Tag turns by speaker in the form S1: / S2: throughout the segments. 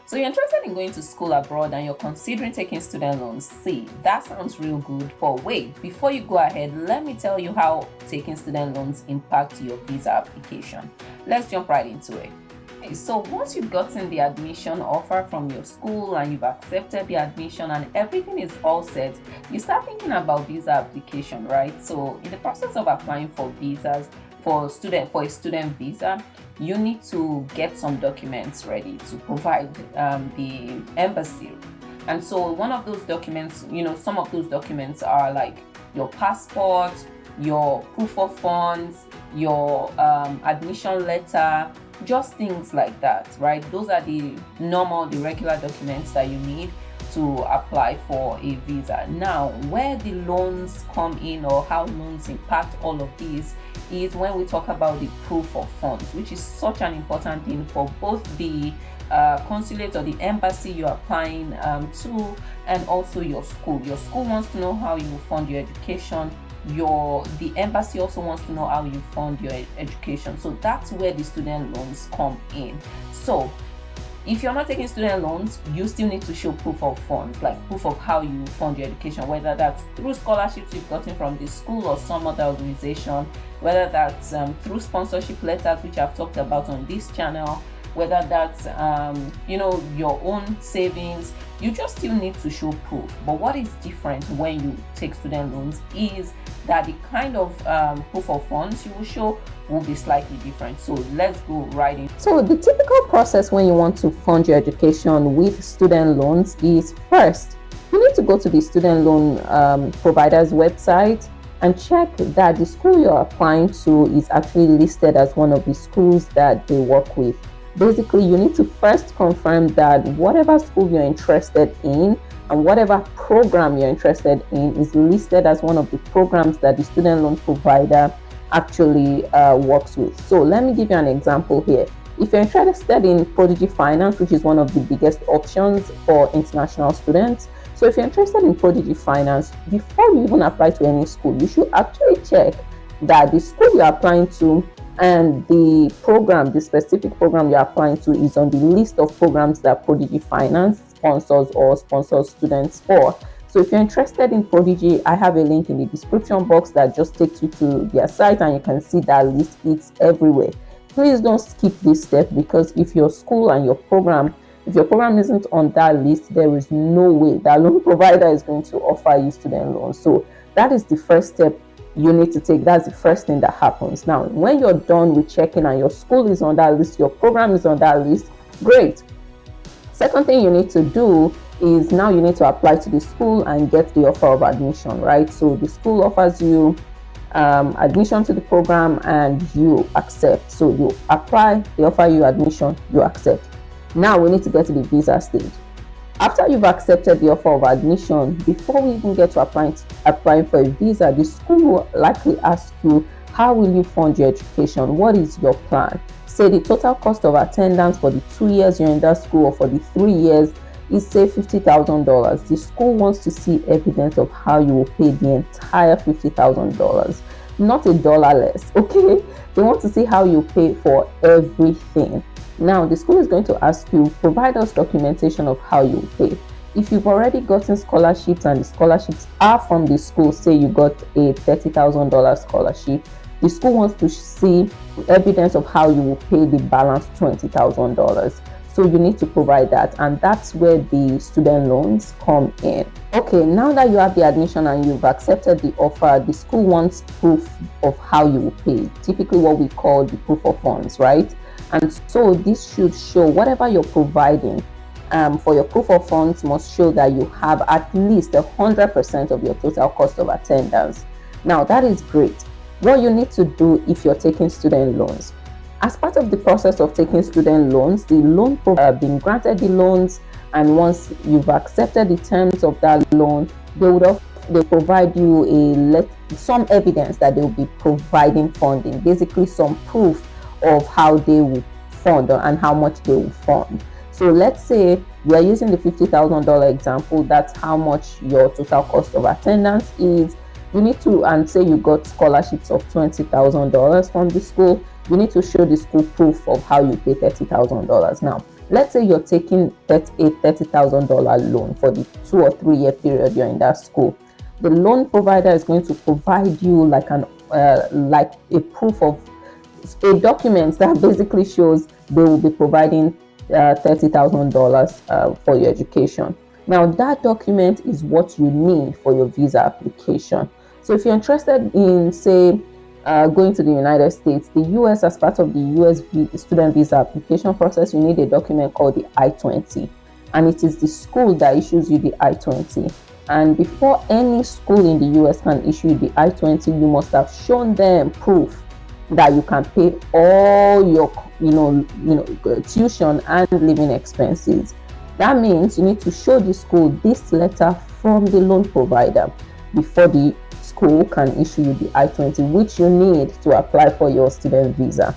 S1: So you're interested in going to school abroad and you're considering taking student loans. See, that sounds real good, but wait, before you go ahead, let me tell you how taking student loans impact your visa application. Let's jump right into it. So once you've gotten the admission offer from your school and you've accepted the admission and everything is all set, you start thinking about visa application, right? So in the process of applying for visas, for a student visa, you need to get some documents ready to provide the embassy. And so one of those documents, some of those documents are like your passport, your proof of funds, your admission letter, just things like that, right? Those are the regular documents that you need to apply for a visa. Now, where the loans come in or how loans impact all of these is when we talk about the proof of funds, which is such an important thing for both the consulate or the embassy you're applying to, and also your school. Your school wants to know how you will fund your education. The embassy also wants to know how you fund your education. So that's where the student loans come in. So if you're not taking student loans, you still need to show proof of funds, like proof of how you fund your education, whether that's through scholarships you've gotten from the school or some other organization, whether that's through sponsorship letters, which I've talked about on this channel, whether that's your own savings. You just still need to show proof. But what is different when you take student loans is that the kind of proof of funds you will show will be slightly different. So let's go right in. So the typical process when you want to fund your education with student loans is, first, you need to go to the student loan provider's website and check that the school you're applying to is actually listed as one of the schools that they work with. Basically, you need to first confirm that whatever school you're interested in and whatever program you're interested in is listed as one of the programs that the student loan provider actually works with. So let me give you an example here. If you're interested in Prodigy Finance, which is one of the biggest options for international students, so if you're interested in Prodigy Finance, before you even apply to any school, you should actually check that the school you're applying to and the specific program you're applying to is on the list of programs that Prodigy Finance sponsors or sponsors students for. So if you're interested in Prodigy, I have a link in the description box that just takes you to their site and you can see that list. It's everywhere. Please don't skip this step, because if your school and your program isn't on that list, there is no way that loan provider is going to offer you student loans. So that is the first step you need to take. That's the first thing that happens. Now, when you're done with checking and your school is on that list, your program is on that list, great. Second thing you need to do is now you need to apply to the school and get the offer of admission, right? So the school offers you admission to the program and you accept. So you apply, they offer you admission, you accept. Now we need to get to the visa stage. After you've accepted the offer of admission, before we even get to applying for a visa, the school will likely ask you, how will you fund your education? What is your plan? Say the total cost of attendance for the 2 years you're in that school or for the 3 years is, say, $50,000. The school wants to see evidence of how you will pay the entire $50,000, not a dollar less, okay? They want to see how you pay for everything. Now, the school is going to ask you, provide us documentation of how you pay. If you've already gotten scholarships and the scholarships are from the school, say you got a $30,000 scholarship, the school wants to see evidence of how you will pay the balance $20,000. So you need to provide that, and that's where the student loans come in. Okay, now that you have the admission and you've accepted the offer, the school wants proof of how you will pay, typically what we call the proof of funds, right? And so this should show whatever you're providing for your proof of funds must show that you have at least 100% of your total cost of attendance. Now that is great. What you need to do if you're taking student loans. As part of the process of taking student loans, the loan provider being granted the loans, and once you've accepted the terms of that loan, they provide you some evidence that they will be providing funding, basically some proof of how they will fund and how much they will fund. So let's say we are using the $50,000 example. That's how much your total cost of attendance is. You need to, and say you got scholarships of $20,000 from the school, you need to show the school proof of how you pay $30,000. Now, let's say you're taking a $30,000 loan for the 2 or 3 year period you're in that school. The loan provider is going to provide you like a proof of a document that basically shows they will be providing $30,000 for your education. Now, that document is what you need for your visa application. So if you're interested in, say, going to the United States, the US, as part of the US student visa application process, you need a document called the I-20, and it is the school that issues you the I-20. And before any school in the US can issue the I-20, you must have shown them proof that you can pay all your tuition and living expenses. That means you need to show the school this letter from the loan provider before the school can issue you the I-20, which you need to apply for your student visa.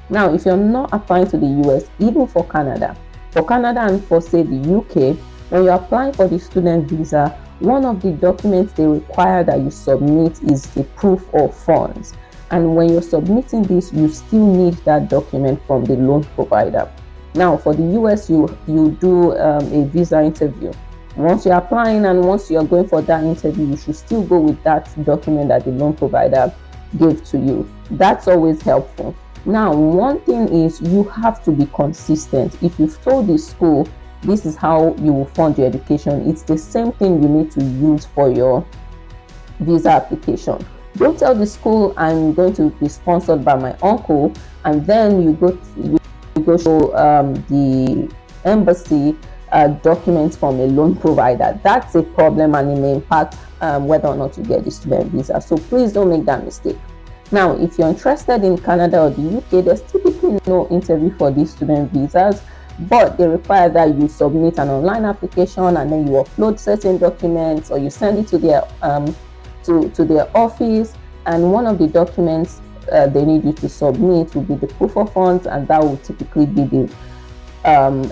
S1: Now, if you're not applying to the US, even for Canada and for, say, the UK, when you're applying for the student visa, one of the documents they require that you submit is the proof of funds. And when you're submitting this, you still need that document from the loan provider. Now, for the US, you do a visa interview. Once you're applying and once you're going for that interview, you should still go with that document that the loan provider gave to you. That's always helpful. Now, one thing is you have to be consistent. If you've told the school this is how you will fund your education, it's the same thing you need to use for your visa application. Don't tell the school I'm going to be sponsored by my uncle, and then you go show the embassy documents from a loan provider. That's a problem, and it may impact whether or not you get the student visa. So please don't make that mistake. Now, if you're interested in Canada or the UK, there's typically no interview for these student visas, but they require that you submit an online application and then you upload certain documents, or you send it to their to their office, and one of the documents they need you to submit will be the proof of funds, and that will typically be the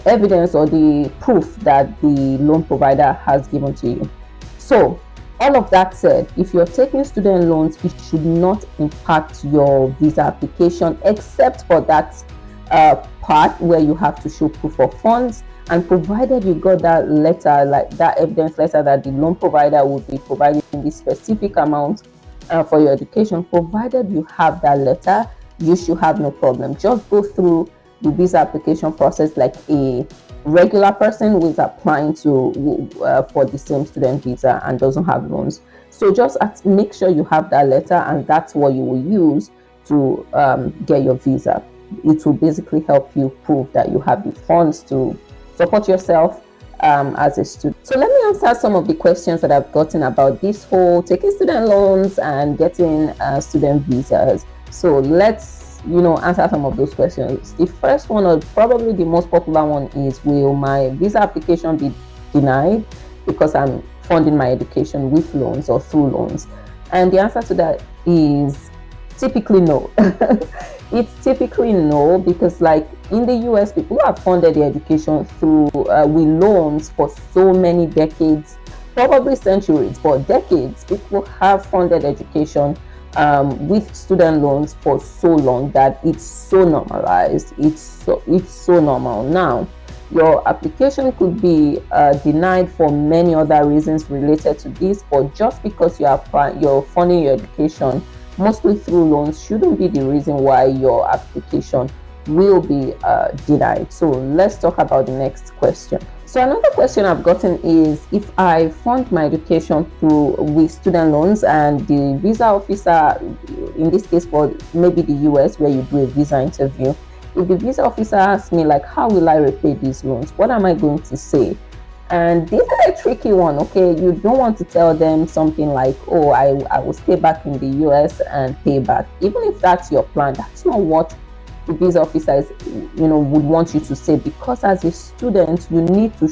S1: evidence or the proof that the loan provider has given to you. So, all of that said, if you're taking student loans, it should not impact your visa application, except for that part where you have to show proof of funds. And provided you got that letter, like that evidence letter that the loan provider will be providing this specific amount for your education, provided you have that letter, you should have no problem. Just go through the visa application process like a regular person who is applying to for the same student visa and doesn't have loans. So just make sure you have that letter, and that's what you will use to get your visa. It will basically help you prove that you have the funds to support yourself as a student. So let me answer some of the questions that I've gotten about this whole taking student loans and getting student visas. So let's answer some of those questions. The first one, or probably the most popular one, is, will my visa application be denied because I'm funding my education with loans or through loans? And the answer to that is typically no. It's typically no, because like in the US, people have funded their education through with loans for so many decades, probably centuries, but decades. People have funded education with student loans for so long that it's so normalized. It's so normal. Now, your application could be denied for many other reasons related to this, but just because you're funding your education mostly through loans shouldn't be the reason why your application will be denied. So let's talk about the next question. So another question I've gotten is, if I fund my education with student loans and the visa officer, in this case for maybe the US where you do a visa interview, if the visa officer asks me like, how will I repay these loans, what am I going to say? And this is a tricky one, okay? You don't want to tell them something like, oh, I will stay back in the US and pay back. Even if that's your plan, that's not what the visa officer would want you to say, because as a student, you need to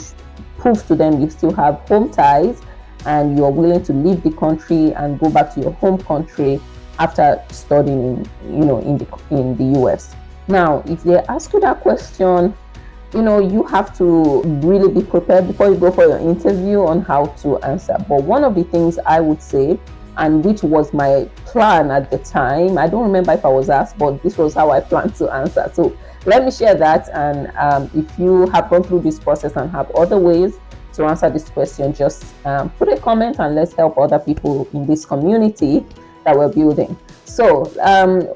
S1: prove to them you still have home ties and you're willing to leave the country and go back to your home country after studying in the US. Now, if they ask you that question, you have to really be prepared before you go for your interview on how to answer. But one of the things I would say, and which was my plan at the time, I don't remember if I was asked, but this was how I planned to answer. So let me share that. And if you have gone through this process and have other ways to answer this question, just put a comment and let's help other people in this community that we're building. So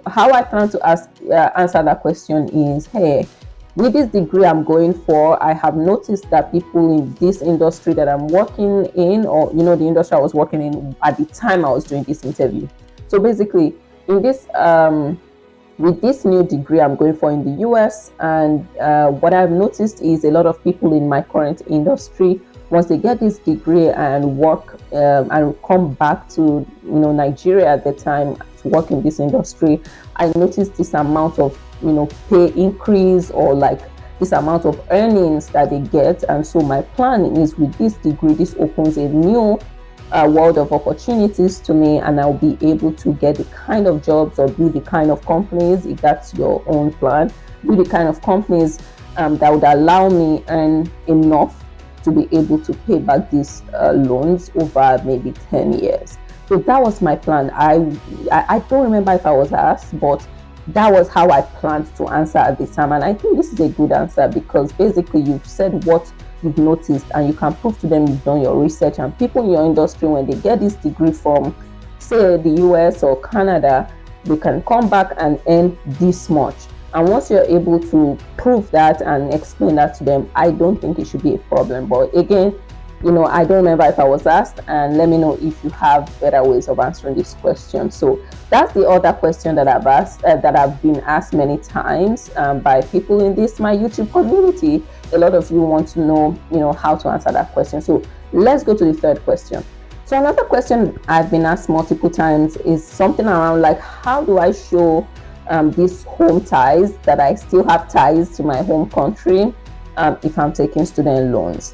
S1: how I plan to answer that question is, hey, with this degree I'm going for, I have noticed that people in this industry that I'm working in, or the industry I was working in at the time I was doing this interview. So basically, in this with this new degree I'm going for in the US, and what I've noticed is a lot of people in my current industry, once they get this degree and work and come back to Nigeria at the time to work in this industry, I noticed this amount of pay increase, or like this amount of earnings that they get. And so my plan is, with this degree, this opens a new world of opportunities to me, and I'll be able to get the kind of jobs or build the kind of companies, if that's your own plan, build the kind of companies that would allow me earn enough to be able to pay back these loans over maybe 10 years. So that was my plan. I don't remember if I was asked, but that was how I planned to answer at the time. And I think this is a good answer, because basically you've said what you've noticed, and you can prove to them you've done your research. And people in your industry, when they get this degree from, say, the US or Canada, they can come back and earn this much. And once you're able to prove that and explain that to them, I don't think it should be a problem. But again, I don't remember if I was asked, and let me know if you have better ways of answering this question. So that's the other question that I've asked, that I've been asked many times by people in my YouTube community. A lot of you want to know, how to answer that question. So let's go to the third question. So another question I've been asked multiple times is something around like, how do I show these home ties, that I still have ties to my home country if I'm taking student loans?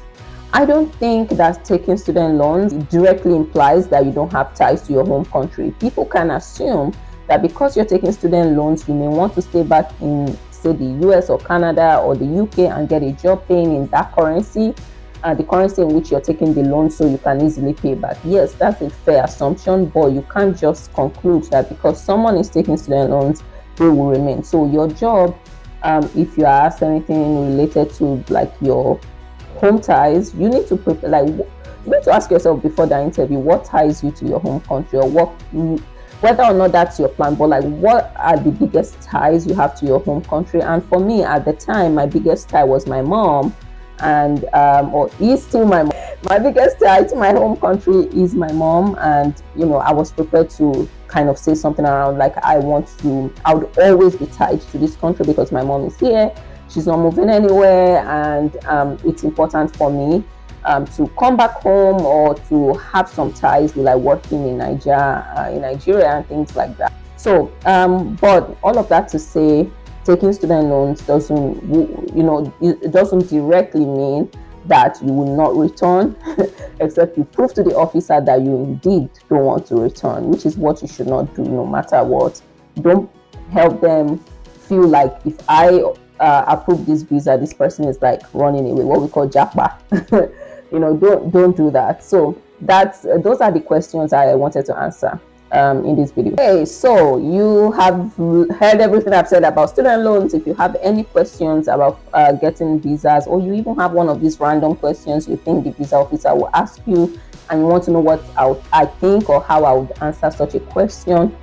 S1: I don't think that taking student loans directly implies that you don't have ties to your home country. People can assume that because you're taking student loans, you may want to stay back in, say, the US or Canada or the UK and get a job paying in that currency, the currency in which you're taking the loan, so you can easily pay back. Yes, that's a fair assumption, but you can't just conclude that because someone is taking student loans, they will remain. So your job, if you are asked anything related to like your home ties, you need to prepare, like you need to ask yourself before the interview, what ties you to your home country, or what, whether or not that's your plan, but like what are the biggest ties you have to your home country. And for me at the time, my biggest tie was my mom, and or is still my mom. My biggest tie to my home country is my mom, and I was prepared to kind of say something around like, I would always be tied to this country because my mom is here. She's not moving anywhere, and it's important for me to come back home, or to have some ties with like working in Nigeria and things like that. So, but all of that to say, taking student loans it doesn't directly mean that you will not return, except you prove to the officer that you indeed don't want to return, which is what you should not do no matter what. Don't help them feel like, if I approve this visa, this person is like running away, what we call japa. Don't do that. So those are the questions I wanted to answer in this video. Okay, so you have heard everything I've said about student loans. If you have any questions about getting visas, or you even have one of these random questions you think the visa officer will ask you, and you want to know what I think or how I would answer such a question,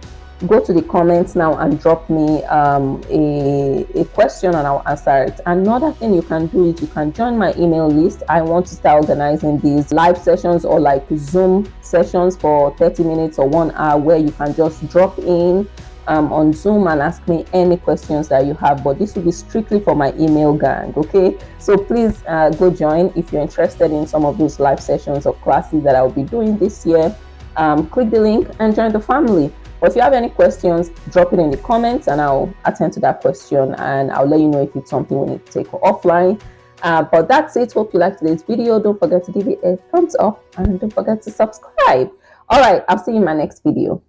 S1: go to the comments now and drop me a question, and I'll answer it. Another thing you can do is you can join my email list. I want to start organizing these live sessions, or like Zoom sessions for 30 minutes or 1 hour, where you can just drop in on Zoom and ask me any questions that you have. But this will be strictly for my email gang, okay? So please go join if you're interested in some of those live sessions or classes that I'll be doing this year. Click the link and join the family. Or if you have any questions, drop it in the comments and I'll attend to that question, and I'll let you know if it's something we need to take offline. But that's it. Hope you liked today's video. Don't forget to give it a thumbs up and don't forget to subscribe. All right, I'll see you in my next video.